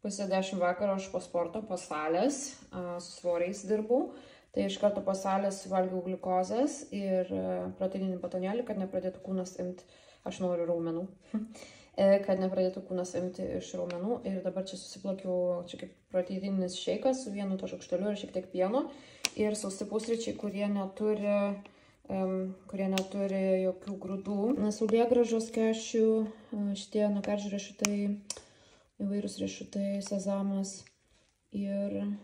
pusę 10 vakaro aš po sporto, po salės, su svoriais dirbau. Tai iš karto po salės valgiau gliukozės ir proteininį batonėlį, kad nepradėtų kūnas imti, aš noriu raumenų, kad nepradėtų kūnas imti iš raumenų. Ir dabar čia susiplakiau, čia kaip proteininis šeikas su vienu to šaukšteliu ir šiek tiek pieno. Ir sausi pusryčiai, kurie neturi jokių grūdų. Saulėgrąžos, kešių, šitie nukaržių riešutai, įvairūs riešutai, sezamas ir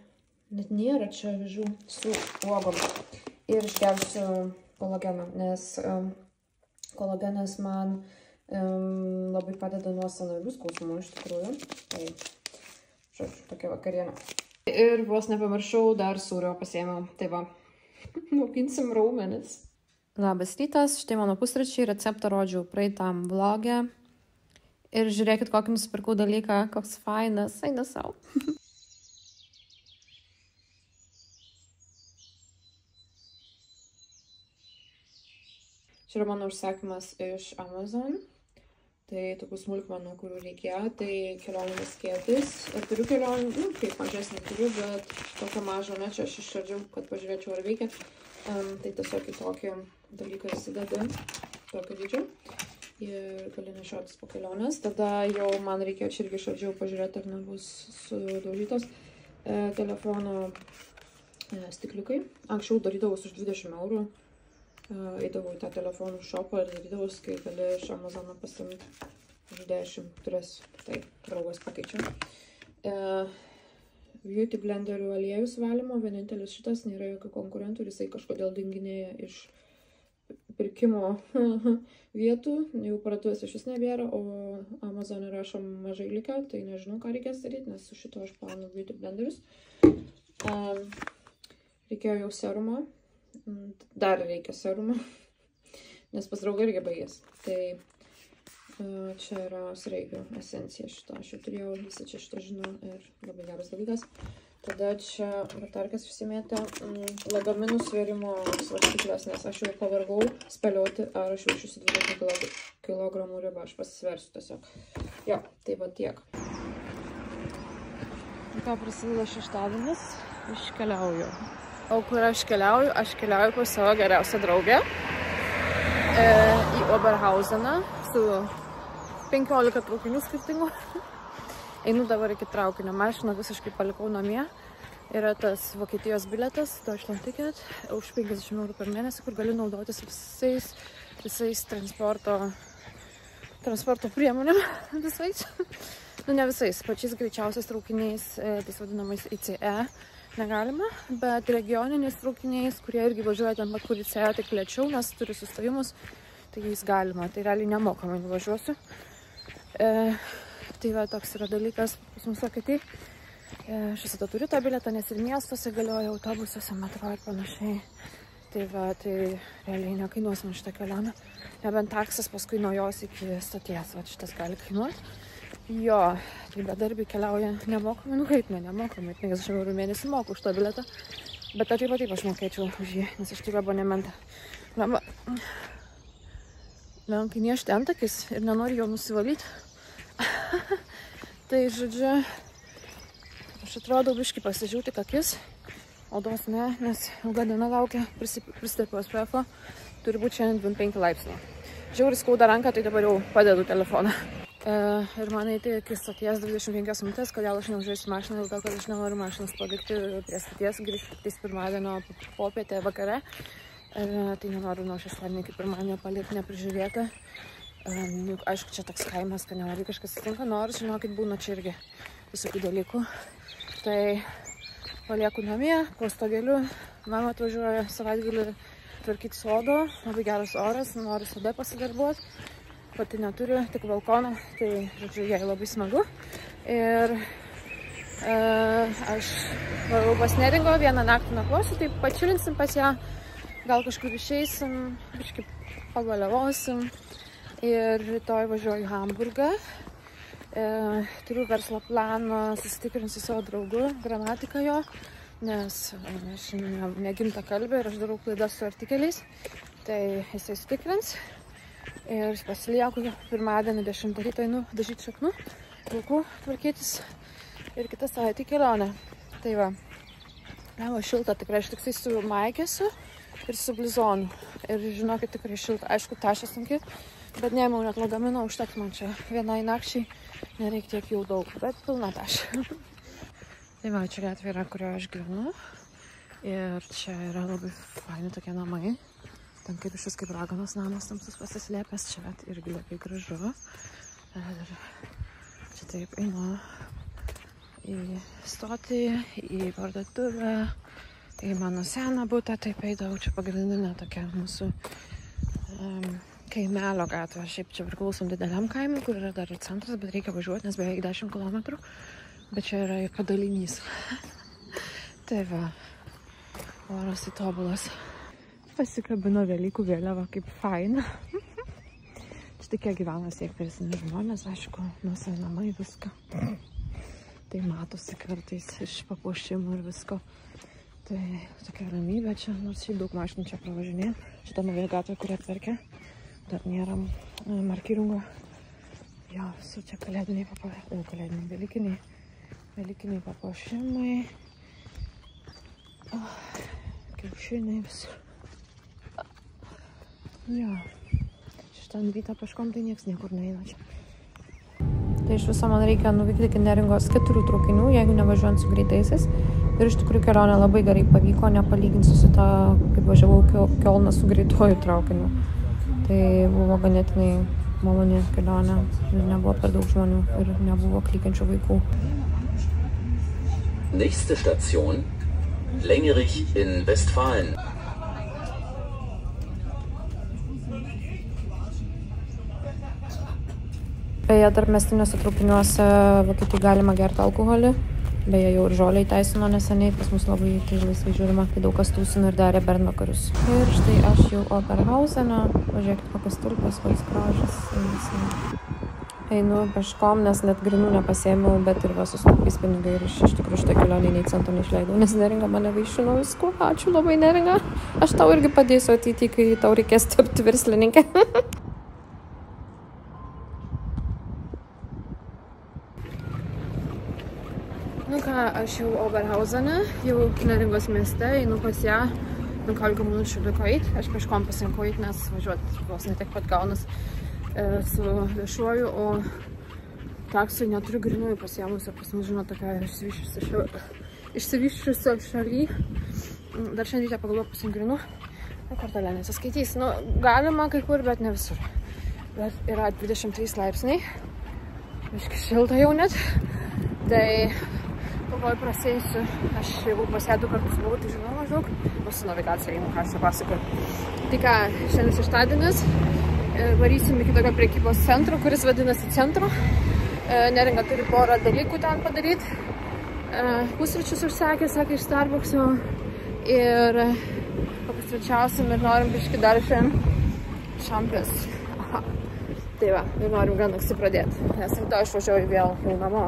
net nėra čia avižų su uogom. Ir išgersiu kolageną, nes kolagenas man labai padeda nuo sąnarių skausmų iš tikrųjų. Tai, žodžiu, tokia vakarienė. Ir vos nepamiršau, dar sūrio pasiėmiau. Tai va, mokinsim raumenis. Labas rytas, štai mano pusryčiai, receptą rodžiau praeitam vlogę. Ir žiūrėkit, kokį nusipirkau dalyką, koks fainas, eina savo. Čia yra mano užsakymas iš Amazon. Tai tokių smulkmenų, kurių reikėjo. Tai kelionės skėtis. Ir turiu kelionį, kaip mažesnį turiu, bet tokio mažo, ne, čia aš išradžiau, kad pažiūrėčiau, ar veikia. Tai tiesiog į tokį dalyką įsidedi, tokio dydžio. Ir gali nešiotis po kelionės. Tada jau man reikėjo, čia irgi išradžiau, pažiūrėti, ar nebus sudaužytos telefono stikliukai. Anksčiau darydavus už 20 eurų. Eidavau į tą telefonų šopą ir darydavus, kai gali iš Amazono pasimti už 10 turės, tai draugas pakeičia. Beauty blenderių aliejus valymo, vienintelis šitas, nėra jokių konkurentų ir jisai kažkodėl dinginėja iš pirkimo vietų, jau parduotuvės iš vis nebėra, o Amazone rašo mažai likę, tai nežinau, ką reikės daryti, nes su šito aš plaunu beauty blenderius. Reikėjo jau serumo. Dar reikia serumo, nes pas draugą irgi baigės. Tai čia yra sraigių esencija šito. Aš jau turėjau, visi čia šito žinau ir labai geras dalykas. Tada čia batarkas susimėtė lagaminų svėrimo svarstyklės, nes aš jau pavargau spėlioti, ar aš viršysiu 20 kg ribą. Aš pasisversiu tiesiog. Jo, tai va tiek. Ką prasideda šeštadienis, iškeliauju. O kur aš keliauju? Aš keliauju pas savo geriausią draugę į Oberhauseną su 15 traukinių skirtingų. Einu dabar iki traukinio. Mašiną visiškai palikau namie. Yra tas Vokietijos biletas, Deutschland Ticket, už 50 eurų per mėnesį, kur gali naudotis visais transporto priemonėm. Visais. Nu, ne visais, pačiais greičiausiais traukiniais, tais vadinamais ICE. Negalima, bet regioniniais traukiniais, kurie irgi važiuoja ten pat, kur ICE, tik lėčiau, nes turi sustojimus, tai jais galima. Tai realiai nemokamai nuvažiuosiu. Tai va, toks yra dalykas pas mus Vokietijai. Aš visada turiu tą biletą, nes ir miestuose galioja, autobusuose, metro ir panašiai. Tai va, tai realiai nekainuos man šitą kelionę. Nebent taksas paskui nuo jos iki stoties, va šitas gali kainuoti. Jo, tai bedarbiai keliauja nemokamai, nu kaip nemokamai, 50 eurų mėnesį moku už tą biletą, bet taip aš mokėčiau už jį, nes aš turiu abonementą. Lenkai niežti antakis ir nenori jo nusivalyti. Tai, žodžiu, aš atrodo biškį pasižiūrėjau tik akis, odos ne, nes ilga diena laukia, pristepiu SPF-o, turi būti šiandien 25 laipsnių. Žiauriai skauda ranką, tai dabar jau padedu telefoną. Ir man eiti iki stoties 25 minutės, kodėl aš neužžiūrėsiu mašiną, dėl to, kad aš nenoriu mašinas palikti prie stoties, grįžti pirmadienio popietę vakare. Tai nenoriu nuo šeštadienio iki pirmadienio palikti neprižiūrėti. Aišku, čia toks kaimas, kad nelabai kažkas atsitinka, nors, žinokit, būna čia irgi visokių dalykų. Tai palieku namie, po stogeliu, mama atvažiuoja savaitgalį tvarkyti sodo, labai geras oras, noriu sode pasidarbuoti. Pati neturiu, tik balkoną, tai, žodžiu, jai labai smagu. Ir aš varau pas Neringo, vieną naktį nakvosiu, tai pačilinsim pas ją, gal kažkur išeisim, biškį pagaliavosim. Ir rytoj važiuoju į Hamburgą. Turiu verslo planą, susitikrinsiu savo draugu, gramatiką jo, nes aš negimta kalbė ir aš darau klaidas su artikeliais. Tai jisai sutikrins. Ir pasilieku pirmadienį 10 ryto einu dažyti šaknų, laukų tvarkytis. ir kitą savaitę kelionę. Tai va, buvo šilta, tikrai aš tiksai su maikėsiu ir su blizonu. Ir žinokit, tikrai šilta. Aišku, tašė sunki, bet neėmiau net lagamino, užteks man čia vienai nakčiai. Nereik tiek jau daug, bet pilna tašė. Tai va, čia gatvė yra, kurioje aš gyvenu. Ir čia yra labai faini tokie namai. Ten kaip išvis kaip raganos namas tamsus pasislėpęs. Čia irgi labai gražu. Ir čia taip einu į stotį, į parduotuvę, į mano seną butą. Taip eidavau, čia pagrindinė tokia mūsų kaimelio gatvė. Šiaip čia priklausom dideliam kaimui, kur yra dar ir centras, bet reikia važiuoti, nes beveik 10 km. Bet čia yra ir padalinys. Tai va, oras į tobulas. Pasikabino Velykų vėliavą, kaip faina. Čia tokie gyvena siek vyresni žmonės, aišku, nuosai namai viską. Tai matosi kartais iš papuošimų ir visko. Tai tokia ramybė čia, nors šiaip daug mašinų čia pravažinė. Šitą naują gatvę, kurią atverkė. Dar nėra markiringo. Jo, su čia kalėdiniai velykiniai papuošimai. Kiaušiniai visur. Jo, šitą rytą paškom tai nieks niekur neina čia. Tai iš viso man reikia nuvykti iki Neringos 4 traukinių, jeigu nevažiuojant su greitaisiais. Ir iš tikrųjų kelionė labai gerai pavyko, nepalyginsiu su tą, kaip važiavau Kiolną su greituoju traukiniu. Tai buvo ganėtinai maloni kelionė ir nebuvo per daug žmonių ir nebuvo klykiančių vaikų. Nächste Station, Längerich in Westfalen. Beje, tarp miestiniuose traukiniuose Vokietijai galima gerti alkoholį. Beje, jau ir žolę įteisino neseniai, pas mus labai tai laisvai žiūrima, kai daug kas tūsina ir darė bernvakarius. Ir štai aš jau Oberhausene, pažiūrėkit kokias tulpes, koks gražas. Einu peškom, nes net grinų nepasėmiau, bet ir va susutaupys pinigai ir iš tikrųjų šitą kelionį nei cento neišleidau, nes Neringa mane vaišino viskuo. Ačiū labai, Neringa. Aš tau irgi padėsiu ateityje, kai tau reikės tapti verslininke. Nu ką, aš jau Oberhausene, jau Neringos mieste, einu pas ją, 15 minučių liko eit. Aš peškom pasirinkau eit, nes važiuoti vos ne tiek pat gaunas su viešuoju, o taksui neturiu grinųjų pasiemusi, pas mus, žinot, tokia išsivyščiusi šaly. Dar šiandien pagalvoju pasiimti grinų, kortelė nesiskaitys. Nu, galima kai kur, bet ne visur. Bet yra 23 laipsniai, biškai šilta jau net, tai galvoju prasėsiu. Aš jau pas ją 2 kartus buvau, tai žinau maždaug, su navigacija einu, ką aš čia pasakoju. Tai ką, šiandien šeštadienis, varysim iki tokio prekybos centro, kuris vadinasi Centro. Neringa turi porą dalykų ten padaryti. Pusryčius užsakė, sakė, iš Starbuckso. Ir papusryčiausim ir norim biškį dar šiandien šampės. Tai va, ir norim gan anksti pradėti, nes rytoj aš važiuoju vėl jau namo.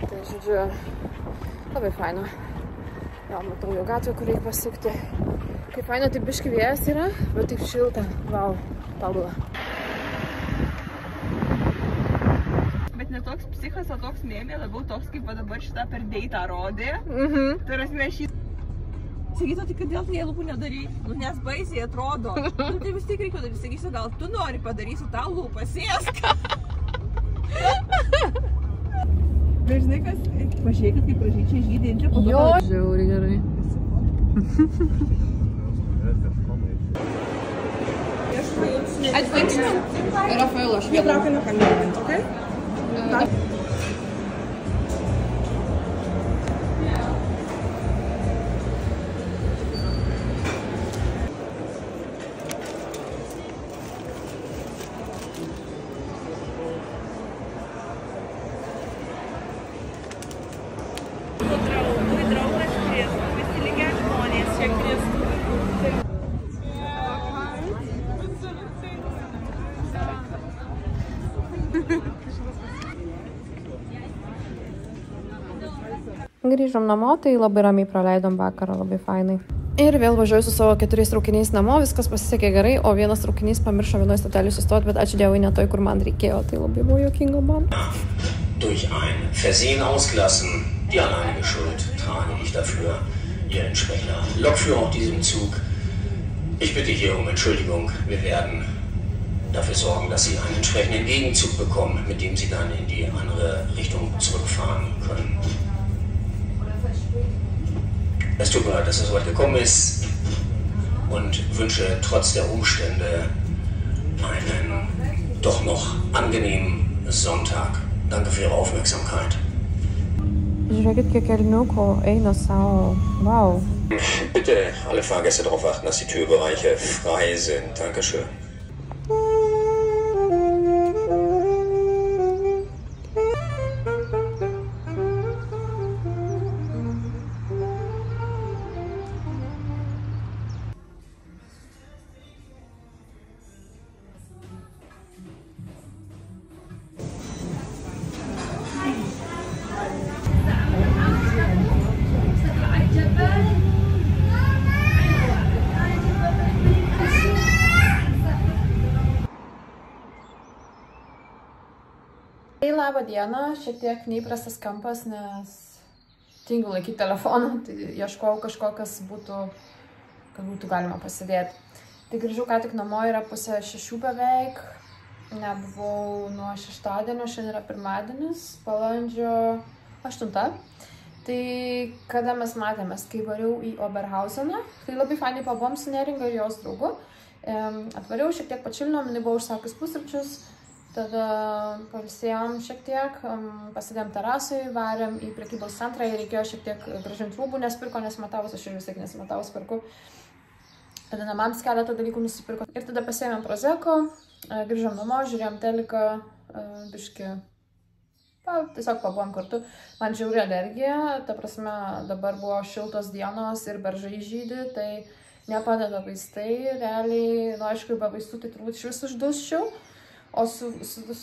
Tai žodžiu, labai faina. Jau matau jau gatvę, kur reikia pasukti. Kaip faina, taip biškį vėjas yra, bet taip šilta. Vau, tobula. Bet ne toks psichas, o toks mėmė, labiau toks, kaip dabar šitą per deitą rodė. Tai rasime šį... Sakytų, tai kodėl tu lūpų nedarai? Nu, nes baisiai atrodo. Nu, tai vis tiek reikia daryti. Sakysiu, gal tu nori padarysi tą lūpą, sėsk. Bet žinai, kas... Pažiūrėkit, kaip pražyčiai žydinčia. Jo, žiauriai gerai. Atvainčiau. Rafaelo aš vėl. Rafaelo kamerą, ok? Grįžom namo, tai labai ramiai praleidom vakarą, labai fainai. Ir vėl važiuoju su savo 4 traukiniais namo, viskas pasisekė gerai, o vienas traukinys pamiršo vienoje stotelėje sustoti, bet ačiū Dievui ne toj, kur man reikėjo, tai labai buvo juokinga man. durch ein Versehen ausgelassen. Die alleinige Schuld trage ich dafür. Ihr entsprechender Lokführer auf diesem Zug. Ich bitte hier um Entschuldigung. Wir werden dafür sorgen, dass Sie einen entsprechenden Gegenzug bekommen, mit dem Sie dann in die andere Richtung zurückfahren können. Es tut mir leid, dass es so weit gekommen ist und wünsche trotz der Umstände einen doch noch angenehmen Sonntag. Danke für Ihre Aufmerksamkeit. Žiūrėkit, kiek kelniukų eina savo. Wow. Bitte alle Fahrgäste darauf achten, dass die Türbereiche frei sind. Dankeschön. Tai labą dieną, šiek tiek neįprastas kampas, nes tingiu laikyti telefoną, tai ieškojau kažko, kas būtų, kad būtų galima pasidėti. Tai grįžau ką tik namo, yra 5:30 beveik, nebuvau nuo šeštadienio, šiandien yra pirmadienis, balandžio 8. Tai kada mes matėmės, kai variau į Oberhauseną, tai labai fainai pabuvom su Neringa ir jos draugu. Atvariau, šiek tiek pačilinom, jinai buvo užsakius pusryčius. Tada pavisėjom šiek tiek, pasidėm terasui, varėm į prekybos centrą ir reikėjo šiek tiek grąžinti rūbų, nespirko, nesimatavus, aš ir vis tiek nesimatavus perku. Tada namams keletą dalykų nusipirko. Ir tada pasiėmėm Prosecco, grįžom namo, žiūrėjom teliką, biškį, tiesiog pabuvom kartu. Man žiauri alergija, ta prasme dabar buvo šiltos dienos ir beržai žydi, tai nepadeda vaistai, realiai, nu aišku, be vaistų tai turbūt iš vis uždusčiau. O su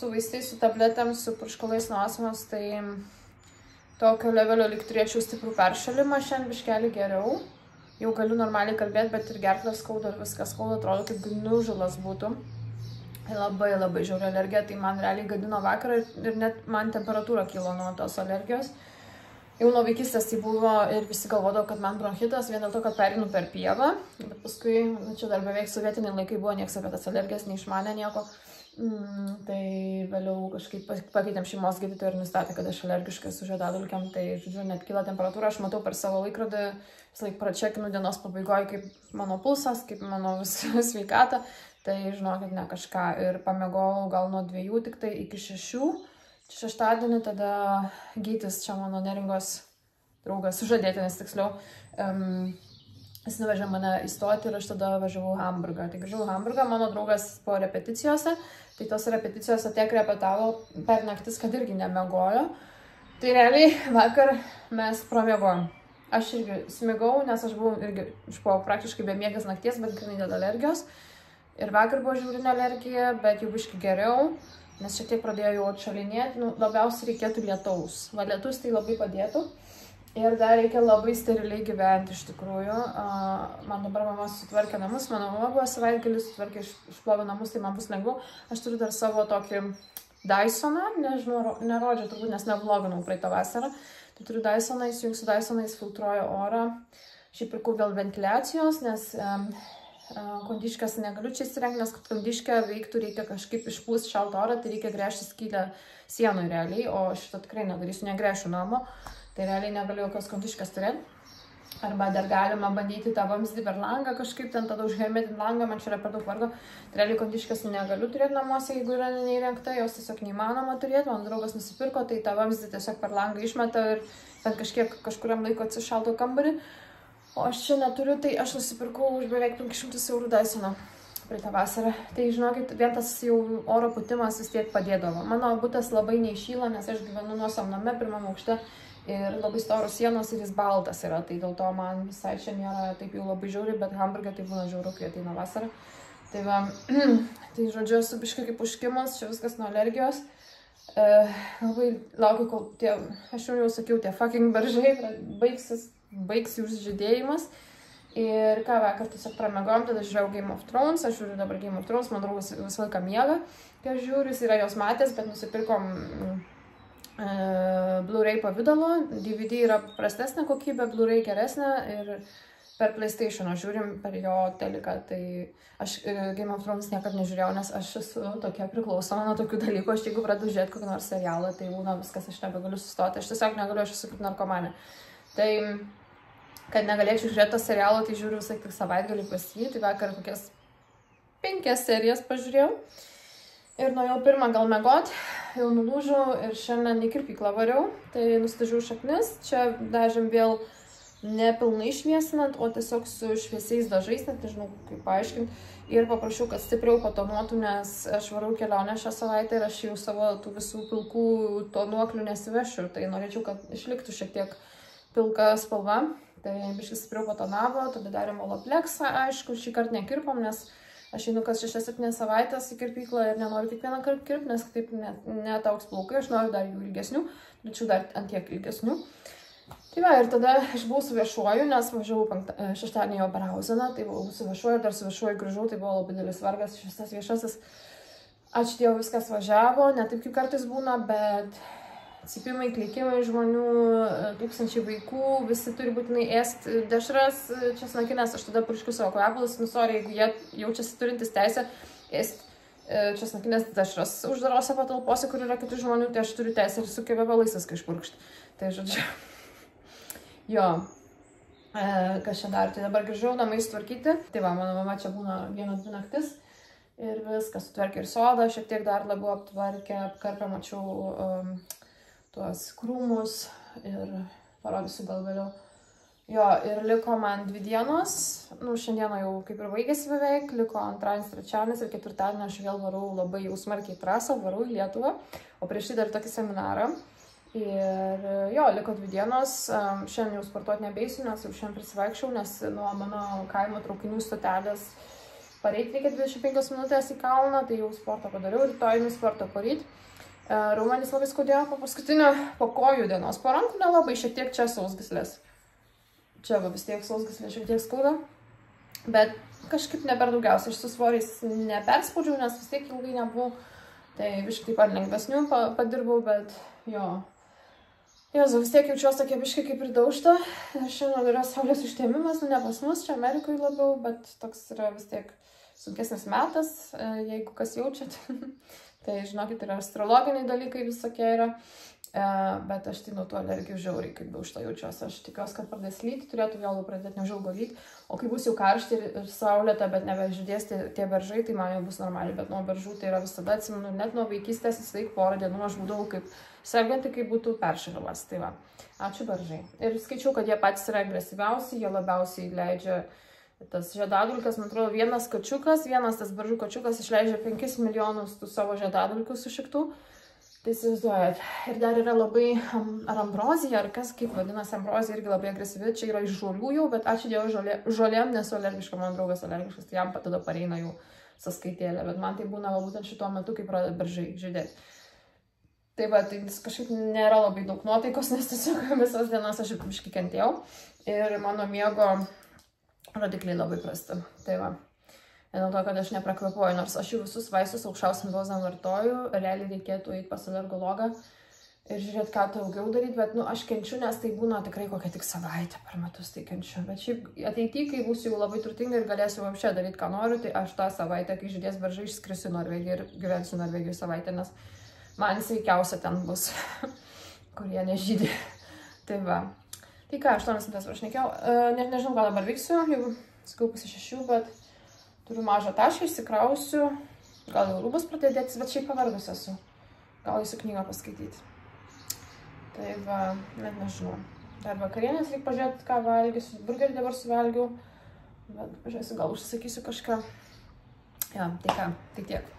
vaistais, su tabletėm, su purškalais nuo astmos, tai tokio levelio lyg turėčiau stiprų peršalimą, šiandien biškelį geriau. Jau galiu normaliai kalbėti, bet ir gerklę skauda ir viskas skauda, atrodo kaip gniužulas būtų. Labai labai žiauri alergija, tai man realiai gadino vakarą ir net man temperatūra kilo nuo tos alergijos. Jau nuo vaikystės tai buvo ir visi galvodavo, kad man bronchitas, vien dėl to, kad perinu per pievą. Bet paskui, čia dar beveik sovietiniai laikai buvo, nieks apie tas alergijas neišmanė nieko. Tai vėliau kažkaip pakeitėm šeimos gydytoją ir nustatė, kad aš alergiškas su žiedadulkėm, tai, žodžiu, net kyla temperatūra, aš matau per savo laikrodį, vis laik pračekinu dienos pabaigoje, kaip mano pulsas, kaip mano sveikata, tai žinokit, ne kažką. Ir pamiegojau gal nuo 2 tik tai iki 6, šeštadienį, tada Gytis, čia mano Neringos draugas, sužadėtinis tiksliau, jis nuvežė mane įstoti ir aš tada važiavau Hamburgą. Tai grįžau Hamburgą, mano draugas po repeticijose, tai tos repeticijose tiek repetavo per naktis, kad irgi nemiegojo. Tai realiai vakar mes pramiegojom. Aš irgi smigau, nes aš buvau irgi praktiškai bemiegęs nakties, bet grinai dėl alergijos. Ir vakar buvo žiaurinė alergija, bet jau biškį geriau, nes šiek tiek pradėjo jau atšalinėti. Nu, labiausiai reikėtų lietaus. Va, lietus tai labai padėtų. Ir dar reikia labai steriliai gyventi iš tikrųjų. Man dabar mama sutvarkė namus, mano mama buvo savaitgalis, sutvarkė išplovė namus, tai man bus lengviau. Aš turiu dar savo tokį Dysoną, nežinau, nerodžiau turbūt, nes nevloginau praeitą vasarą. Tai turiu Dysoną, įsijungsiu Dysoną, jis filtruoja orą. Šiaip pirkau dėl ventiliacijos, nes kondiškės negaliu čia įsirengti, nes kad kondiškę veiktų reikia kažkaip išpūsti šaltą orą, tai reikia gręžti skylę sienui realiai, o šitą tikrai nedarysiu, negręšiu namo. Tai realiai negaliu jokios kondiškės turėti. Arba dar galima bandyti tą vamzdį per langą kažkaip, ten tada užhermetinti langą, man čia yra per daug vargo. Tai realiai kondiškės negaliu turėti namuose, jeigu yra neįrengta, jos tiesiog neįmanoma turėti. Mano draugas nusipirko, tai tą vamzdį tiesiog per langą išmeta ir bent kažkuriam laiko atsišaldo kambarį. O aš čia neturiu, tai aš nusipirkau už beveik 500 eurų Dysoną praeitą vasarą. Tai žinokit, vien tas jau oro pūtimas vis tiek padėdavo. Mano butas labai neišyla, nes aš gyvenu nuosavam name, 1. aukšte. Ir labai storos sienos ir jis baltas yra, tai dėl to man visai čia nėra taip jau labai žiauri, bet Hamburge tai būna žiauru, kai ateina vasara. Tai va, tai žodžiu, esu biškai kaip užkimas, čia viskas nuo alergijos. Labai laukiu, kol tie, aš jau sakiau, tie fucking beržai baigs jų žydėjimas. Ir ką vakar tiesiog pramiegojom, tada žiūrėjau Game of Thrones, aš žiūriu dabar Game of Thrones, man draugas visą laiką miega, kai aš žiūriu, jis yra jos matęs, bet nusipirkom Blu-ray pavidalo, DVD yra prastesnė kokybė, Blu-ray geresnė ir per PlayStation žiūrim per jo teliką, tai aš Game of Thrones niekada nežiūrėjau, nes aš esu tokia priklausoma nuo tokių dalykų, aš jeigu pradedu žiūrėti kokį nors serialą, tai būna viskas, aš nebegaliu sustoti, aš tiesiog negaliu, aš esu kaip narkomanė. Tai, kad negalėčiau žiūrėti to serialo, tai žiūriu visai tik savaitgalį pas jį, tai vakar kokias 5 serijas pažiūrėjau. Ir nuėjau pirmą gal miegot, jau nulūžau ir šiandien į kirpyklą variau, tai nustažiau šaknis, čia dažėm vėl nepilnai šviesinant, o tiesiog su šviesiais dažais, net nežinau kaip paaiškinti, ir paprašiau, kad stipriau patonuotų, nes aš varau kelionę šią savaitę ir aš jau savo tų visų pilkų tonuoklių nesivešiu, tai norėčiau, kad išliktų šiek tiek pilka spalva, tai biškai stipriau patonavo, tada darėm Olapleksą, aišku, šį kartą nekirpom, nes aš einu kas 6-7 savaitės į kirpyklą ir nenoriu kiekvieną kartą kirpti, nes taip netauks plaukai, aš noriu dar jų ilgesnių, tačiau dar ant tiek ilgesnių. Tai va, ir tada aš buvau su viešuoju, nes važiavau šeštadienį jo Berhauseną, tai buvau su viešuoju ir dar su viešuoju grįžau, tai buvo labai didelis vargas, šis viešasis. Ačiū Dievui, viskas važiavo, ne taip kaip kartais būna, bet cypimai, klikimai žmonių, tūkstančiai vaikų, visi turi būtinai ėsti dešras česnakinės, aš tada purškiu savo kvepalus, sorry, jeigu jie jaučiasi turintis teisę ėsti česnakinės dešras uždarose patalpose, kur yra kitų žmonių, tai aš turiu teisę ir su kvepalais viską išpurkšti. Tai žodžiu, jo, kas čia dar, tai dabar grįžau namai sutvarkyti, tai va, mano mama čia būna 1-2 naktis ir viskas sutvarkė ir sodą, šiek tiek dar labiau aptvarkė, apkarpę, mačiau tuos krūmus ir parodysiu gal vėliau. Jo, ir liko man 2 dienos, šiandieną jau kaip ir baigėsi beveik, liko antradienis, trečiadienis ir ketvirtadienį aš vėl varau labai jau smarkiai trasą, varau į Lietuvą, o prieš tai dar tokį seminarą. Ir jo, liko 2 dienos, šiandien jau sportuoti nebeisiu, nes jau šiandien prisivaikščiau, nes nuo mano kaimo traukinių stotelės pareiti reikia 25 minutės į kalną, tai jau sportą padariau, rytoj sportą poryt. Raumenys labai skaudėjo po paskutinio, po kojų dienos, po rankų nelabai, šiek tiek čia sausgyslės. Čia va vis tiek sausgyslės šiek tiek skauda, bet kažkaip ne per daugiausiai, aš su svoriais neperspaudžiau, nes vis tiek ilgai nebuvau, tai biškai taip pat lengvesnių padirbau, bet jo. Jėzau, vis tiek jaučiuosi tokia biškai kaip ir daužta, šiandien yra saulės užtemimas, ne pas mus, čia Amerikoje labiau, bet toks yra vis tiek sunkesnis metas, jeigu kas jaučiat. Tai, žinokit, yra astrologiniai dalykai visokie yra, bet aš tai nuo tų alergijų žiauriai, kaip daužta jaučiuosi. Aš tikiuosi, kad pradės lyti, turėtų vėl pradėti neužilgo lyti, o kai bus jau karšti ir saulėta, bet nebežydės tie beržai, tai man jau bus normaliai, bet nuo beržų tai yra visada, atsimenu, net nuo vaikystės visąlaik porą dienų aš būdavau kaip serganti, kaip būtų peršalimas. Tai va, ačiū beržai. Ir skaičiau, kad jie patys yra agresyviausi, jie labiausiai leidžia tas žiedadulkes, man atrodo, vienas tas beržų kačiukas išleidžia 5 milijonus tų savo žiedadulkių sušiktų. Tai įsivaizduojat. Ir dar yra labai, ar ambrozija, ar kas, kaip vadinasi, ambrozija irgi labai agresyvi, čia yra iš žolių jau, bet ačiū Dievui žolėm, nesu alergiška, mano draugas alergiškas, tai jam tada pareina jau sąskaitėlė, bet man tai būna būtent šituo metu, kai pradeda beržai žydėti. Tai va, tai kažkaip nėra labai daug nuotaikos, nes tiesiog visas dienas aš biškį kentėjau ir mano miego rodikliai labai prasti. Tai va, dėl to, kad aš neprakvepuoju, nors aš jau visus vaistus aukščiausiam dozam vartoju, realiai reikėtų eiti pas alergologą ir žiūrėti, ką daugiau daryti, bet aš kenčiu, nes tai būna tikrai kokią tik savaitę per metus tai kenčiu. Bet šiaip ateityje, kai būsiu jau labai turtinga ir galėsiu apšė daryti, ką noriu, tai aš tą savaitę, kai žydės beržai, išskrisiu Norvegiją ir gyvensiu Norvegijoje savaitę, nes man sveikiausia ten bus, kurie nežydė. Tai va. Tai ką, 8 minutės prašnekėjau, net nežinau, ką dabar veiksiu, jau sakau pusė 6, bet turiu mažą tašką, išsikrausiu, gal jau rūbus pradėdėtis, bet šiaip pavargus esu, gal eisiu knygą paskaityti. Tai va, net nežinau, dar vakarienės reikia pažiūrėti, ką valgysiu, burgerį dabar suvalgiau, bet pažiūrėsiu, gal užsisakysiu kažką, ja, tai ką, tai tiek.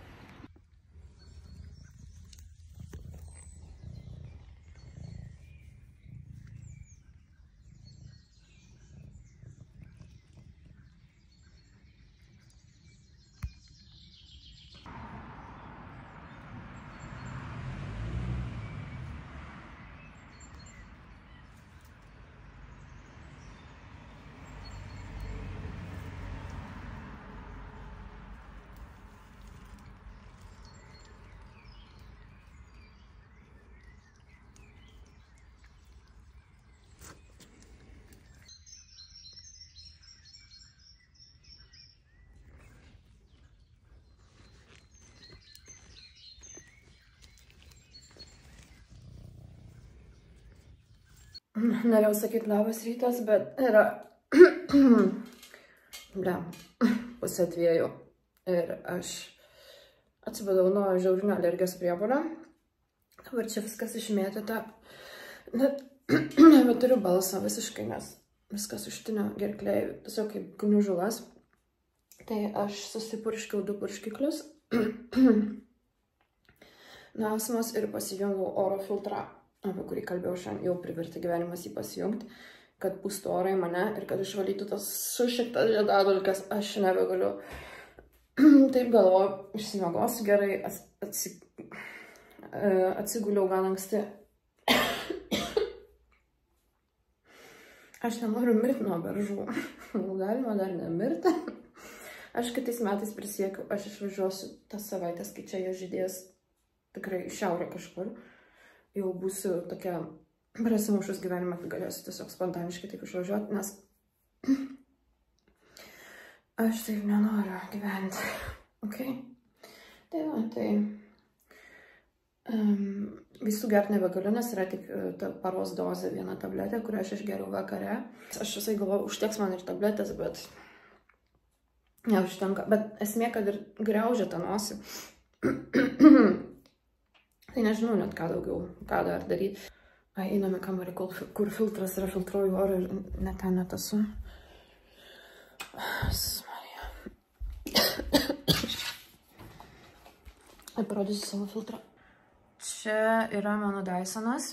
Norėjau sakyti labas rytas, bet yra pusė 2 ir aš atsibudau nuo žiaurinio alergijos priepuolio. Dabar čia viskas išmėtyta. Net nebeturiu balso visiškai, nes viskas užtinio gerklėje, tiesiog kaip gniužulas. Tai aš susipurškiau 2 purškiklius. Nasmas ir pasijungiau oro filtrą, apie kurį kalbėjau šiandien, jau privertė gyvenimas jį pasijungti, kad pūstų orą į mane ir kad išvalytų tas sušiktas žiedadulkes. Aš nebegaliu. Taip galvoju, išsimiegosiu gerai, atsiguliau gan anksti. Aš nenoriu mirti nuo beržų. Galima dar nemirti. Aš kitais metais prisiekiu, aš išvažiuosiu tas savaitės, kai čia jie žydės tikrai į šiaurę kažkur. Jau būsiu tokia prasimušus gyvenimą, tai galėsiu tiesiog spontaniškai taip išvažiuoti, nes aš taip nenoriu gyventi. Ok? Tai va, tai visų gerti nebegaliu, nes yra tik paros dozė 1 tabletė, kurią aš išgeriau vakare. Aš visai galvoju, užteks man ir tabletės, bet neužtenka. Bet esmė, kad ir griaužia tą nosį. Tai nežinau net ką daugiau, ką dar daryti. Einame kambarį, kur filtras yra, filtruoju orą ir net ten net esu. Parodysiu savo filtrą. Čia yra mano Dysonas.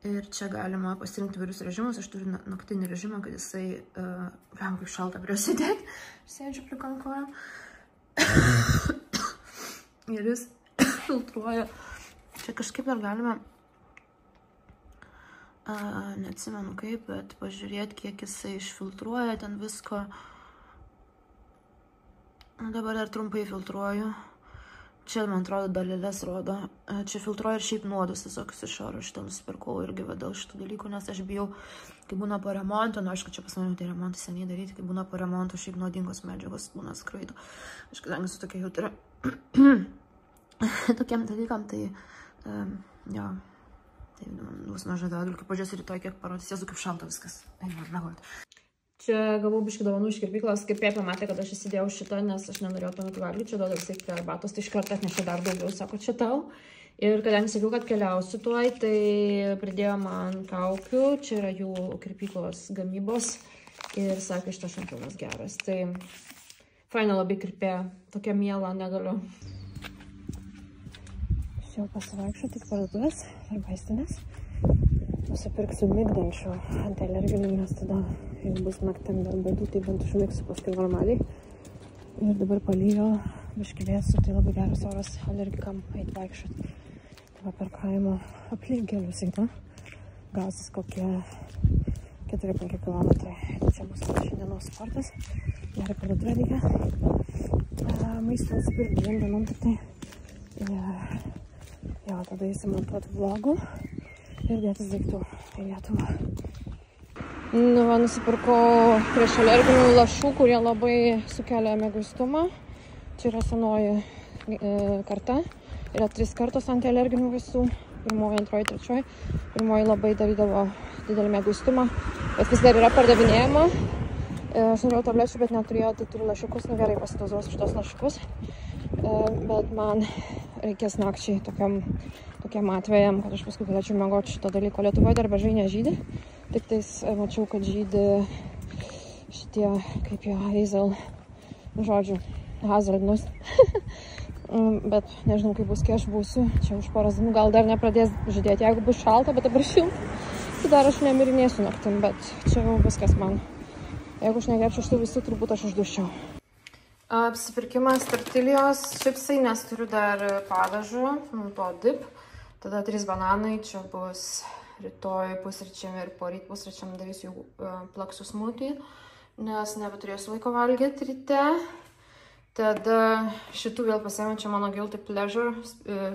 Ir čia galima pasirinkti vairius režimus. Aš turiu naktinį režimą, kad jisai, kaip šalta prie sėdėti. Sėdžiu prie kankojų. Ir jis filtruoja. Čia kažkaip dar galime, neatsimenu kaip, bet pažiūrėti, kiek jisai išfiltruoja ten visko. Dabar dar trumpai filtruoju. Čia, man atrodo, dalelės rodo. Čia filtruoja ir šiaip nuodus, tiesiog iš oro šitą nusipirkau irgi dėl šitų dalykų, nes aš bijau, kai būna po remonto, nu aišku, čia pas mane tai remontai seniai daryti, kai būna po remonto, šiaip nuodingos medžiagos būna skraido. Aš kadangi su tokia jautri tokiem dalykam, tai jo, tai bus nuo žiedadulkių. Pažiūrėsiu rytoj, kiek parodys, jėzu kaip šalta viskas. Einu, mėgoti. Čia gavau biškį dovanų iš kirpyklos, kaip jie pamatė, kad aš įsidėjau šitą, nes aš nenorėjau tuo metu valgyti, čia duoda visai prie arbatos, tai iš karto atnešė dar daugiau, sako, čia tau. Ir kadangi sakiau, kad keliausiu tuoj, tai pridėjo man kaukių, čia yra jų kirpyklos gamybos ir sakė, šitas šampūnas geras. Tai faina labai kirpė, tokia miela, negaliu. Aš jau pasivaikščiau tik parduotuvės ir vaistinės. Nusipirksiu migdančių antialerginių, nes tada, jeigu bus naktim dėl bėdų, tai bent užmigsiu paskui normaliai. Ir dabar palyjo, biškį vėsu, tai labai geras oras alergikam eit vaikščioti. Tai va per kaimo aplinkelius eina. Gausis kokie 4-5 kilometrai. Čia bus šiandienos sportas. Gerai parduotuvė reikia. Maistą nusipirkti 2 dienom tik tai. Ir jo, tada įsimontuoti vlogų. Ir dėtis daiktų į Lietuvą. Nu, va, nusipirkau prieš alerginių lašų, kurie labai sukelia mieguistumą. Čia yra senoji karta. Yra 3 kartos antialerginių vaistų. 1, 2, 3. 1 labai darydavo didelį mieguistumą, bet vis dar yra pardavinėjama. Aš norėjau tablečių, bet neturėjau, tai turiu lašiukus. Nu, gerai, pasidozuosiu šitos lašiukus. Bet man reikės nakčiai tokiam atvejam, kad aš paskui galėčiau miegoti šito dalyko. Lietuvoje dar beržai nežydi, tik tais mačiau, kad žydi šitie, kaip jo, hazelnus. Bet nežinau, kaip bus, kai aš būsiu. Čia už poros dienų gal dar nepradės žydėti, jeigu bus šalta, bet dabar šilta. Tai dar aš nemirinėsiu naktim, bet čia jau viskas man. Jeigu aš negerčiau šitų visų, turbūt aš užduščiau. Apsipirkimas tortilijos čipsai, nes turiu dar padažų, to dip. Tada 3 bananai, čia bus rytoj pusryčiam ir poryt pusryčiam darysiu jau plaksių smūtį, nes nebeturėsiu laiko valgyti ryte. Tada šitų vėl pasiėmė, čia mano guilty pleasure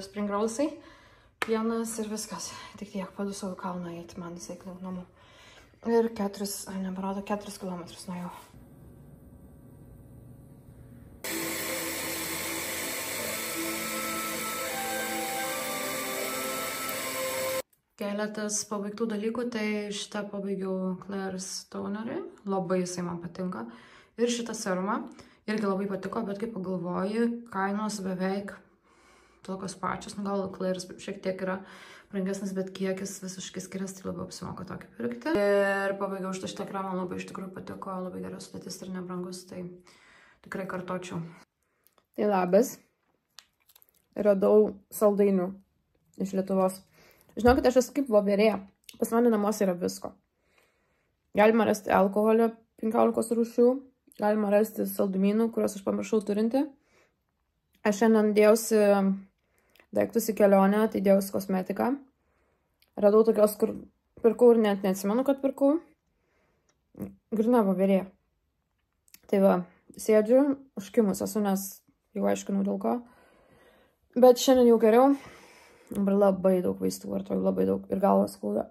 spring rollsai, pienas ir viskas. Tik tiek padusau į kalną eiti, man visai klink namų. Ir 4 kilometrus nuėjau. Keletas pabaigtų dalykų, tai šitą pabaigiau Claire's tonerį, labai jisai man patinka. Ir šitą serumą irgi labai patiko, bet kaip pagalvoju, kainos beveik tokios pačios, gal Claire's šiek tiek yra brangesnis, bet kiekis visiškai skiriasi, tai labiau apsimoka tokį pirkti. Ir pabaigiau šitą kremą, labai iš tikrųjų patiko, labai geras sudėtis ir nebrangus, tai tikrai kartočiau. Tai labas, radau saldainių iš Lietuvos. Žinokit, aš esu kaip voverė, pas mane namuose yra visko. Galima rasti alkoholio 15 rūšių, galima rasti saldumynų, kuriuos aš pamiršau turinti. Aš šiandien dėjausi daiktus į kelionę, tai dėjausi kosmetiką. Radau tokios, kur pirkau ir net neatsimenu, kad pirkau. Grina voverė. Tai va, sėdžiu, užkimus esu, nes jau aiškinau dėl ko. Bet šiandien jau geriau. Dabar labai daug vaistų vartoju, labai daug. Ir galvas skauda.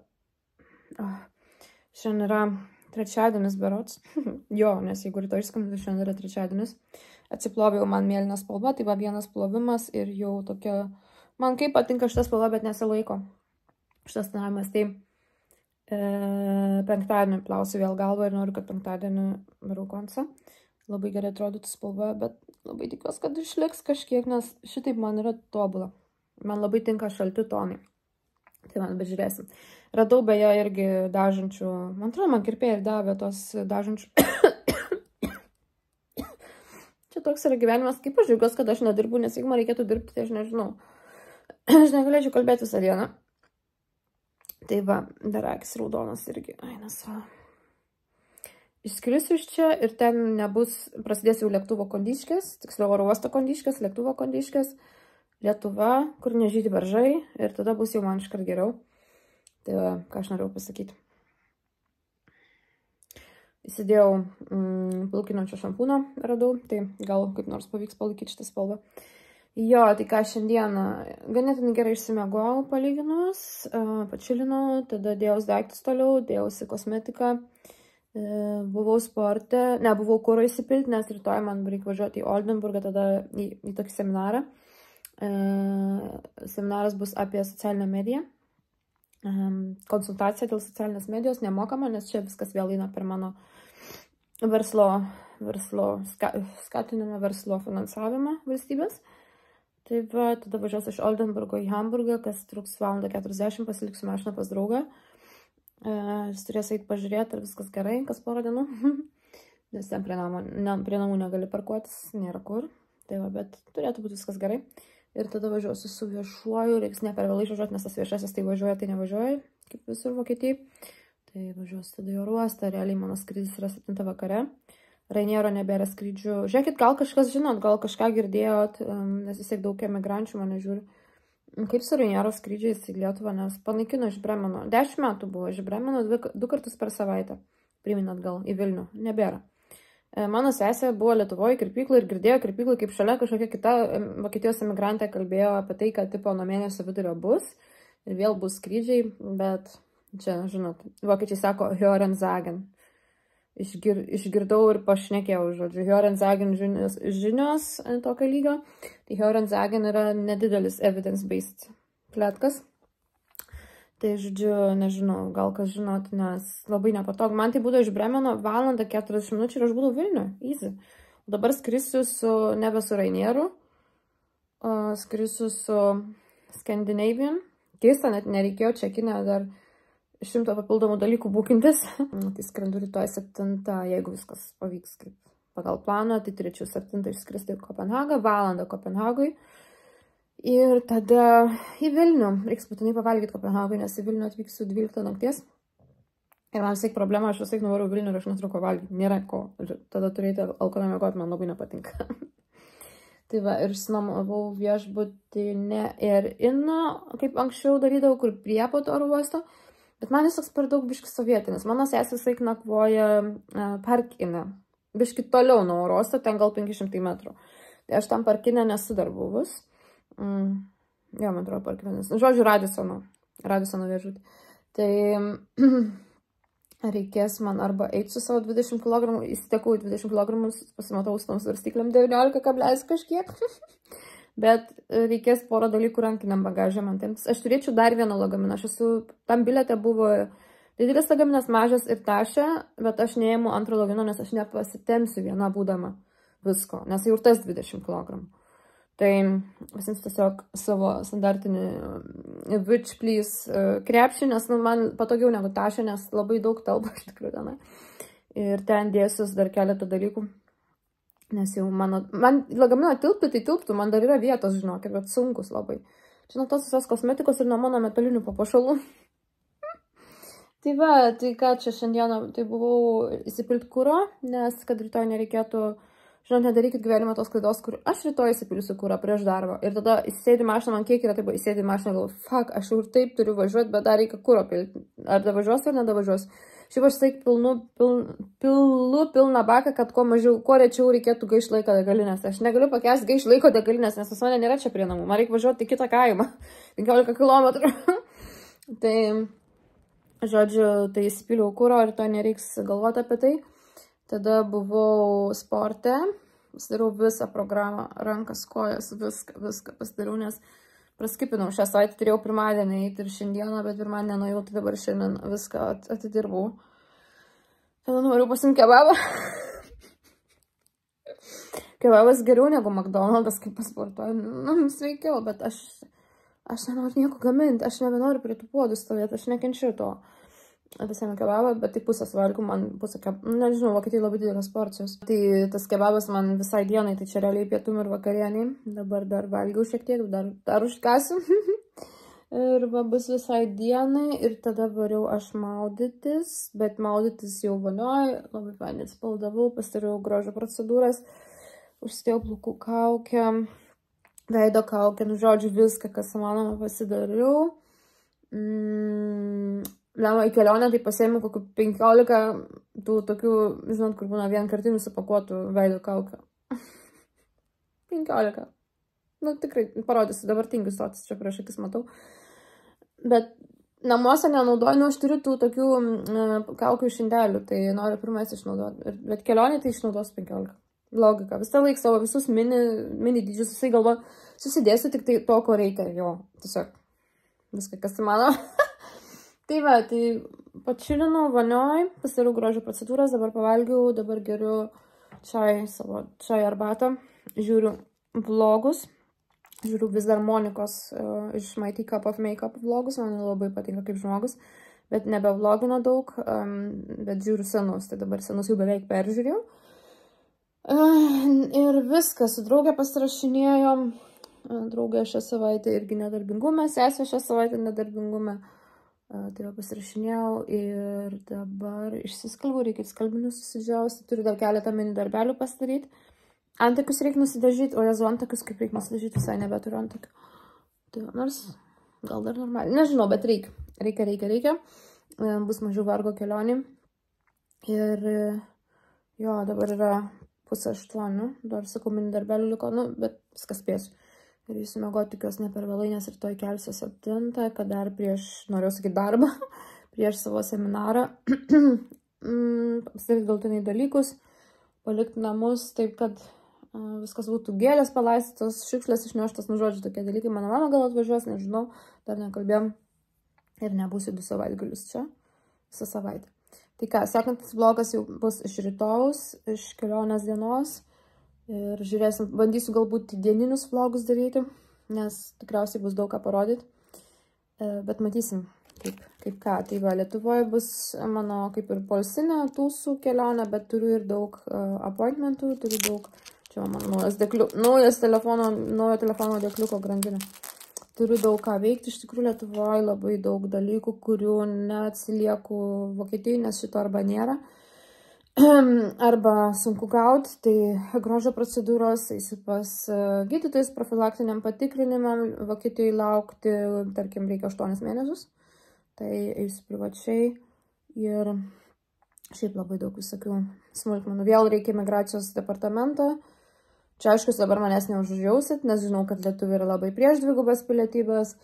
Šiandien yra trečiadienis berods. Jo, nes jeigu rytoj išskambinti, tai šiandien yra trečiadienis. Atsiploviau man mėlyną spalvą, tai va vienas plovimas ir jau tokia... Man kaip patinka šitas spalva, bet nesilaiko. Šitas namas, tai penktadienį plausiu vėl galvą ir noriu, kad penktadienį varau koncą. Labai gerai atrodytų spalva, bet labai tikiuosi, kad išliks kažkiek, nes šitaip man yra tobula. Man labai tinka šalti tonai. Tai man bežiūrėsim. Radau beje irgi dažančių. Man atrodo, man kirpėjai ir davė tos dažančių. Čia toks yra gyvenimas. Kaip aš džiaugiuosi, kad aš nedirbu, nes jeigu man reikėtų dirbti, tai aš nežinau. Aš negalėčiau kalbėti visą dieną. Tai va, dar akis raudonas irgi. Ainas va. Išskrisiu iš čia ir ten nebus, prasidės jau lėktuvo kondiškės, tiksliau oro uosto kondiškės, lėktuvo kondiškės. Lietuva, kur nežydi beržai ir tada bus jau man iškart geriau. Tai va, ką aš norėjau pasakyti. Įsidėjau plaukinančio šampūną, radau, tai gal kaip nors pavyks palaikyti šitą spalvą. Jo, tai ką šiandieną ganėtinai gerai išsimiegojau palyginus, pačilinau, tada dėjausi daiktus toliau, dėjausi kosmetiką, buvau sporte, nebuvau kuro įsipilti, nes rytoj man reikia važiuoti į Oldenburgą, tada į tokį seminarą. Seminaras bus apie socialinę mediją. Konsultacija dėl socialinės medijos nemokama, nes čia viskas vėl eina per mano skatinimą verslo finansavimą valstybės. Tai va, tada važiuosiu iš Oldenburgo į Hamburgą, kas truks 1:40, pasiliksiu mašiną pas draugą. Jis turės eiti pažiūrėti, ar viskas gerai, kas porą dienų. Nes ten prie namų negali parkuotis, nėra kur. Tai va, bet turėtų būti viskas gerai. Ir tada važiuosiu su viešuoju, reiks ne per vėlai išvažiuoti, nes tas viešasis tai važiuoja, tai nevažiuoja, kaip visur Vokietijai. Tai važiuosiu tada į oro uostą, realiai mano skrydis yra 7 vakare. Rainiero nebėra skrydžių. Žiūrėkit, gal kažkas žinot, gal kažką girdėjot, nes vis tiek daug emigrančių mane žiūri. Kaip su Rainiero skrydžiais į Lietuvą, nes panaikino iš Bremeno. 10 metų buvo iš Bremeno 2 kartus per savaitę. Primin atgal į Vilnių. Nebėra. Mano sesė buvo Lietuvoje kirpyklų ir girdėjo kirpyklų, kaip šalia kažkokia kita Vokietijos emigrantė kalbėjo apie tai, kad tipo nuo mėnesio vidurio bus ir vėl bus skrydžiai, bet čia, žinot, vokiečiai sako Hörensagen. Išgirdau ir pašnekėjau, žodžiu, Hörensagen žinios tokio lygio. Tai Hörensagen yra nedidelis evidence-based pletkas. Tai, žodžiu, nežinau, gal kas žinot, nes labai nepatogu. Man tai būtų iš Bremeno 1:40 minučių ir aš būdavau Vilniuje, easy. Dabar skrisiu nebe su Rainieru, skrisiu su Scandinavian. Keista, net nereikėjo čekinę dar 100 papildomų dalykų būkintis. Tai skrendu rytoj 7, jeigu viskas pavyks kaip pagal planą, tai turėčiau 7 išskristi į Kopenhagą, 1 Kopenhagui. Ir tada į Vilnių. Reiks būtinai pavalgyti Kopenhagui, nes į Vilnių atvyksiu 12 nakties. Ir man visai problema, aš visai nuvarau Vilnių ir aš neturiu ko valgyti. Nėra ko. Ir tada turėti alkoholio mėgoti, man labai nepatinka. Tai va, ir išsinuomavau viešbutį ne ir Inno, kaip anksčiau darydavau, kur prie pat oro uosto. Bet man jis toks per daug biški sovietinis. Mano sesė visai nakvoja parkinę. Biški toliau nuo oro uosto, ten gal 500 metrų. Tai aš tam parkinę nesu dar buvus. Jo, man atrodo parkinės. Žodžiu, Radisono viešbutį. Tai reikės man arba eiti su savo 20 kg, įsitekau į 20 kg, pasimatau su tom svarstyklėm 19 kablelis kažkiek. bet reikės porą dalykų rankiniam bagažė man temptis. Aš turėčiau dar vieną lagaminą. Aš esu, tam biliete buvo didelis lagaminas, mažas ir tašė, bet aš neėmu antro lagino, nes aš nepasitemsiu viena būdama visko, nes jau ir tas 20 kg. Tai visiems tiesiog savo standartinį Which Please krepšį, nes man patogiau negu tašė, nes labai daug talpa iš tikrųjų tenai. Ir ten dėsius dar keletą dalykų. Nes jau man lagamino tilptų, tai tilptų, man dar yra vietos, žinokit, bet sunkus labai. Čia nuo tos visos kosmetikos ir nuo mano metalinių papuošalų. Tai va, tai ką čia šiandieną, tai buvau įsipilti kuro, nes kad rytoj nereikėtų, žinot, nedarykit gyvenimo tos klaidos, kur aš rytoj įsipilsiu kurą prieš darbą. Ir tada įsėdi mašiną, man kiek yra, taip įsėdi mašiną, galvoju, fuck, aš jau ir taip turiu važiuoti, bet dar reikia kuro pilti. Ar davažiuosiu ar nedavažiuosiu. Šiaip aš saik pilną baką, kad kuo rečiau reikėtų gaišti laiko degalinės. Aš negaliu pakęsti gaišti laiko degalinės, nes pas mane nėra čia prie namų. Man reikia važiuoti į kitą kaimą. 15 km. Tai, žodžiu, tai įsipiliau kuro ir to nereiks galvoti apie tai. Tada buvau sporte. Pasidariau visą programą, rankas, kojas, viską pasidariau, nes praskipinau. Šią savaitę turėjau pirmadienį eiti ir šiandieną, bet pirmadienį nuėjau, tai dabar šiandien viską atidirbau. Tada noriu pasimti kebabą. Kebabas geriau negu McDonald's, kaip pasportuoju. Nu, sveikiau, bet aš nenoriu nieko gaminti, aš nebenoriu prie tų puodų stovėti, aš nekenčiu to. Pasiėmė kebabą, bet tai pusės valgų, man pusę kebabą, nežinau, Vokietijai labai didelės porcijos. Tai tas kebabas man visai dienai, tai čia realiai pietum ir vakarieniai. Dabar dar valgiau šiek tiek, dar užkasiu. Ir va, bus visai dienai ir tada variau aš maudytis, bet maudytis jau vonioj, labai fainai atsipaldavau, pasidariau grožio procedūras, užsidėjau plaukų kaukę, veido kaukę, nu žodžiu viską, kas manoma pasidariau. Lema į kelionę, tai pasiėmiau kokių 15 tų tokių, žinot, kur būna vienkartinių supakuotų veido kaukių. 15. Nu, tikrai, parodysiu, dabar tingiu stotis, čia prieš akis matau. Bet namuose nenaudoju, nu, aš turiu tų tokių kaukių šindelių, tai noriu pirmais išnaudoti. Bet kelionė tai išnaudosiu 15. Logika. Visą laiką savo visus mini dydžius, visai galvo, susidėsiu tik tai to, ko reikia. Jo, tiesiog viską, kas įmanoma. Tai va, tai pačilinau vanioj, pasidariau grožio procedūras, dabar pavalgiau, dabar geriu čai arbatą, žiūriu vlogus, žiūriu vis dar Monikos iš My Teacup of Makeup vlogus, man labai patinka kaip žmogus, bet nebevlogina daug, bet žiūriu senus, tai dabar senus jau beveik peržiūrėjau. Ir viskas, su draugė pasirašinėjom, draugė šią savaitę irgi nedarbingume, sesė šią savaitę nedarbingume. Tai va pasirašinėjau ir dabar išsiskalbau, reikia skalbinius susidžiausti, turiu dar keletą mini darbelių pasidaryti. Antakius reikia nusidažyti, o jezu antakius kaip reikia nusidažyti, visai nebeturiu antakių. Tai va, nors gal dar normaliai, nežinau, bet reikia. Bus mažiau vargo kelionį. Ir jo, dabar yra 7:30, dar sakau, mini darbelių liko, nu, bet viskas spėsiu. Ir jūsų mėgoti tikiuosi ne per vėlai, nes rytoj kelsiu 7, kad dar noriu sakyti darbą, prieš savo seminarą. Pasidaryti galtiniai dalykus, palikti namus, taip kad viskas būtų gėlės palaistytos, šiukšlės išneštos, nu žodžiu, tokie dalykai. Mano mama gal atvažiuos, nežinau, dar nekalbėjom ir nebūsiu 2 savaitgalius čia, visą savaitę. Tai ką, sekantis vlogas jau bus iš rytojaus, iš kelionės dienos. Ir žiūrėsim, bandysiu galbūt dieninius vlogus daryti, nes tikriausiai bus daug ką parodyti. Bet matysim, kaip ką. Tai va, Lietuvoje bus mano kaip ir poilsinė tūsų kelionė, bet turiu ir daug appointmentų, turiu daug, čia mano naujo telefono dėkliuko grandinė. Turiu daug ką veikti, iš tikrųjų Lietuvoje labai daug dalykų, kurių neatsilieku Vokietijai, nes šito arba nėra. Arba sunku gauti, tai grožio procedūros, eisiu pas gydytojus profilaktiniam patikrinimam, Vokietijoje laukti, tarkim, reikia 8 mėnesius, tai eisiu privačiai ir šiaip labai daug visokių smulkmenų. Vėl reikia migracijos departamentą, čia aišku, dabar manęs neužžiausit, nes žinau, kad lietuviai yra labai prieš dvigubas pilietybės,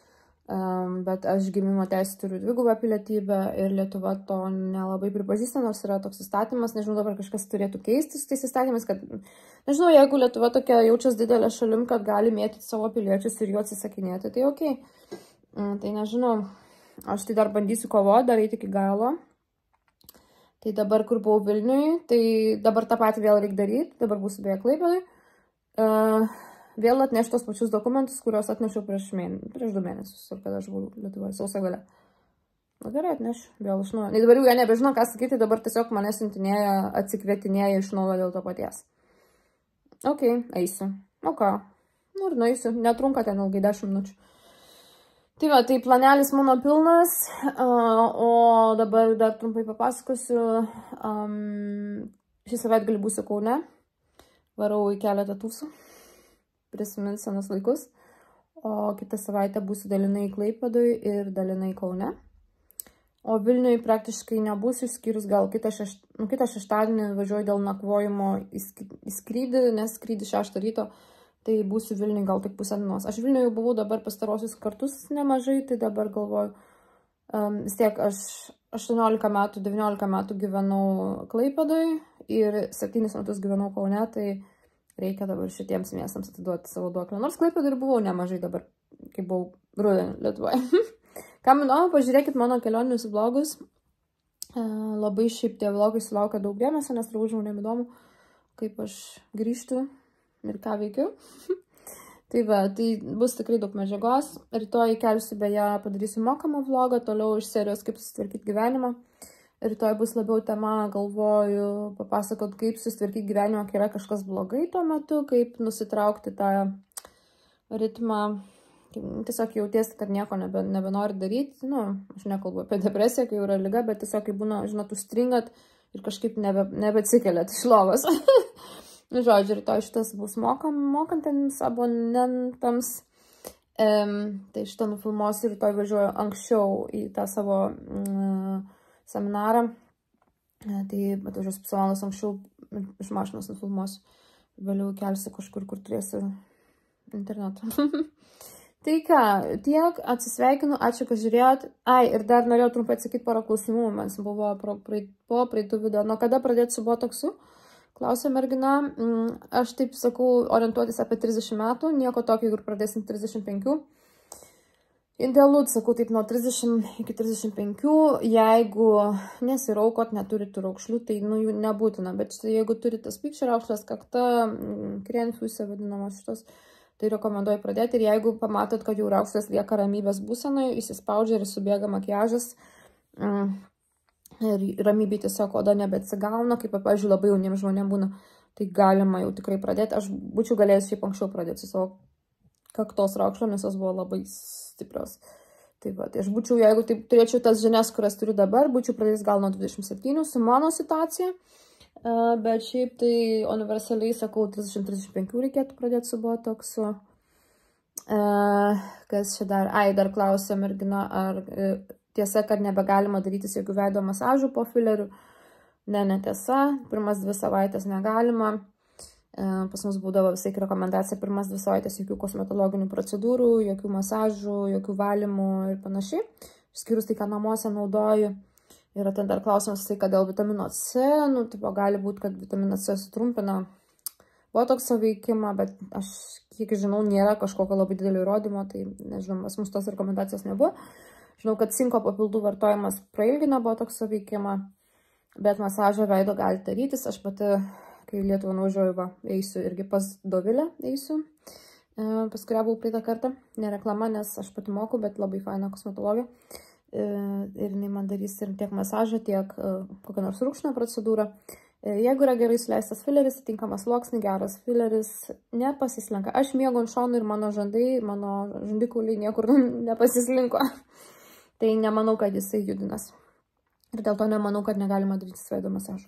Bet aš gimimo teisę turiu dvigubą pilietybę ir Lietuva to nelabai pripažįsta, nors yra toks įstatymas, nežinau, dabar kažkas turėtų keistis tais įstatymais, kad, nežinau, jeigu Lietuva tokia jaučias didelė šalim, kad gali mėtyti savo piliečius ir jų atsisakinėti, tai okei. Tai nežinau, aš tai dar bandysiu kovoti, dar eiti iki galo. Tai dabar, kur buvau Vilniui, tai dabar tą patį vėl reikia daryti, dabar būsiu beje Klaipėdoj. Vėl atnešti tos pačius dokumentus, kuriuos atnešiau prieš 2 mėnesius, ir kada aš buvau Lietuvoje, sausio gale. Na gerai, atnešiu, vėl iš naujo. Dabar jau jie nebežino, ką sakyti, dabar tiesiog mane siuntinėja, atsikvietinėja iš naujo dėl to paties. Ok, eisiu. O ką? Nu ir nueisiu, netrunka ten ilgai 10 minučių. Tai va, tai planelis mano pilnas, o dabar dar trumpai papasakosiu. Šį savaitgalį būsiu Kaune, varau į keletą tūsų. Prisimint senus laikus, o kitą savaitę būsiu dalinai Klaipėdoj ir dalinai Kaune. O Vilniui praktiškai nebūsiu, išskyrus gal kitą šeštadienį važiuoju dėl nakvojimo į skrydį, nes skrydį 6 ryto, tai būsiu Vilniui gal tik pusę dienos. Aš Vilniui jau buvau dabar pastarosius kartus nemažai, tai dabar galvoju, vis tiek aš 18 metų, 19 metų gyvenau Klaipėdoj ir 7 metus gyvenau Kaune, tai reikia dabar šitiems miestams atiduoti savo duoklę. Nors Klaipėdoj ir buvau nemažai dabar, kai buvau rudenį Lietuvoje. Kam įdomu, pažiūrėkit mano kelionius vlogus. Labai šiaip tie vlogai sulaukia daug dėmesio, nes turbūt žmonėm įdomu, kaip aš grįžtu ir ką veikiu. Tai va, tai bus tikrai daug medžiagos. Rytoj kelsiu beje, padarysiu mokamą vlogą, toliau iš serijos kaip susitvarkyti gyvenimą. Rytoj bus labiau tema, galvoju, papasakot, kaip susitvarkyti gyvenimą, kai yra kažkas blogai tuo metu, kaip nusitraukti tą ritmą, tiesiog jautiesi, kad nieko nebenori daryti. Nu, aš nekalbu apie depresiją, kai yra liga, bet tiesiog, kai būna, žinot, užstringat ir kažkaip nebeatsikeliat iš lovos. Nu, žodžiu, rytoj šitas bus mokantiems abonentams. Tai šitą nufilmuosiu, rytoj važiuoju anksčiau į tą savo seminarą, tai atvažiuosiu pusę valandos anksčiau iš mašinos nufilmuosiu. Vėliau kelsiu kažkur, kur turėsiu internetą. Tai ką, tiek, atsisveikinu, ačiū, kad žiūrėjot. Ai, ir dar norėjau trumpai atsakyti porą klausimų, man buvo po praeitų video. Nuo kada pradėti su botoksu? Klausė mergina. Aš taip sakau, orientuotis apie 30 metų, nieko tokio, jeigu pradėsim 35. Idealu, sakau, taip nuo 30 iki 35, jeigu nesiraukot, neturit raukšlių, tai nu jų nebūtina, bet jeigu turite tas pykčio raukšlės, kakta, krenfiusė vadinamos šitos, tai rekomenduoju pradėti. Ir jeigu pamatot, kad jau raukšlės lieka ramybės būsenoje, įsispaudžia ir subėga makiažas, ir ramybė tiesiog oda nebeatsigauna, kaip, pavyzdžiui, labai jauniems žmonėms būna, tai galima jau tikrai pradėti. Aš būčiau galėjęs šiaip anksčiau pradėti su savo kaktos raukšlėmis, jos buvo labai stiprios. Taip pat, aš būčiau, jeigu taip turėčiau tas žinias, kurias turiu dabar, būčiau pradėjęs gal nuo 27 su mano situacija, bet šiaip tai universaliai sakau, 30-35 reikėtų pradėti su botoksu. Kas čia dar? Ai, dar klausė mergina, ar tiesa, kad nebegalima darytis jokių veido masažų po filerių. Ne, netiesa, pirmas 2 savaitės negalima. Pas mus būdavo visai rekomendacija pirmas 2 savaitės jokių kosmetologinių procedūrų, jokių masažų, jokių valymų ir panašiai. Išskyrus tai, ką namuose naudoju. Yra ten dar klausimas tai, kad dėl vitamino C, nu, tipo, gali būti, kad vitaminas C sutrumpina botokso veikimą, bet aš, kiek žinau, nėra kažkokio labai didelio įrodymo, tai nežinau, pas mus tos rekomendacijos nebuvo. Žinau, kad cinko papildų vartojimas prailgina botokso veikimą, bet masažą veido galite darytis. Aš pati, kai Lietuvą nuvažiuoju, eisiu irgi pas Dovilę, pas kurią buvau praeitą kartą. Ne reklama, nes aš pati moku, bet labai faina kosmetologė. Ir jinai man darys ir tiek masažą, tiek kokią nors rūkšną procedūrą. Jeigu yra gerai suleistas fileris, tinkamas sluoksnis, geras fileris, nepasislenka. Aš miegu ant šonų ir mano žandai, ir mano žandikauliai niekur nepasislinko. Tai nemanau, kad jisai judinas. Ir dėl to nemanau, kad negalima daryti veido masažų.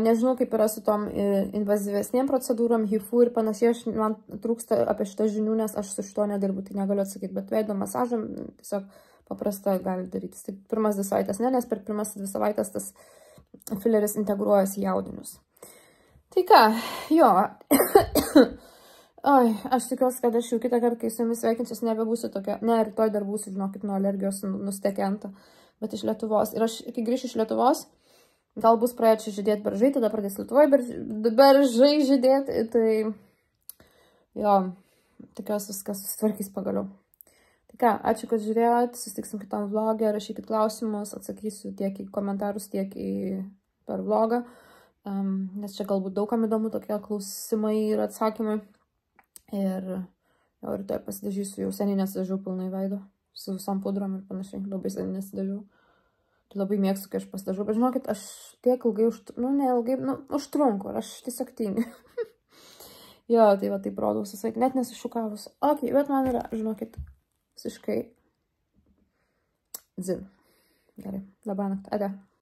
Nežinau, kaip yra su tom invazyvesnėm procedūrom, HIFU ir panašiai, man trūksta apie šitą žinių, nes aš su šito nedirbu, tai negaliu atsakyti, bet veido masažą tiesiog paprasta gali daryti. Tai pirmas 2 savaitės ne, nes per pirmas 2 savaitės tas fileris integruojasi į audinius. Tai ką, jo, aš tikiuosi, kad aš jau kitą kartą, kai su jumis sveikinsiuos, nebebūsiu tokia, ne, rytoj dar būsiu, žinokit, nuo alergijos nustekenta, bet iš Lietuvos. Ir aš, kai grįšiu iš Lietuvos, gal bus praėję čia žydėti beržai, tada pradės Lietuvoje beržai žydėti, tai jo, tikiuosi viskas susitvarkys pagaliau. Tai ką, ačiū, kad žiūrėjot, susitiksim kitam vlogė, rašykit klausimus, atsakysiu tiek į komentarus, tiek per vlogą, nes čia galbūt daugam įdomu tokie klausimai ir atsakymai. Ir jau rytoj pasidažysiu, jau seniai nesidažiau pilnai veido, su visom pudrom ir panašiai, labai seniai nesidažiau. Tai labai mėgstu, kai aš pasidažau, bet žinokit, aš tiek ilgai, užtrunku, ir aš tiesiog tingiu. Jo, tai va, taip rodau visai, net nesišukavus. Ok, bet man yra, žinokit, visiškai dzin. Gerai, labą naktį, ade.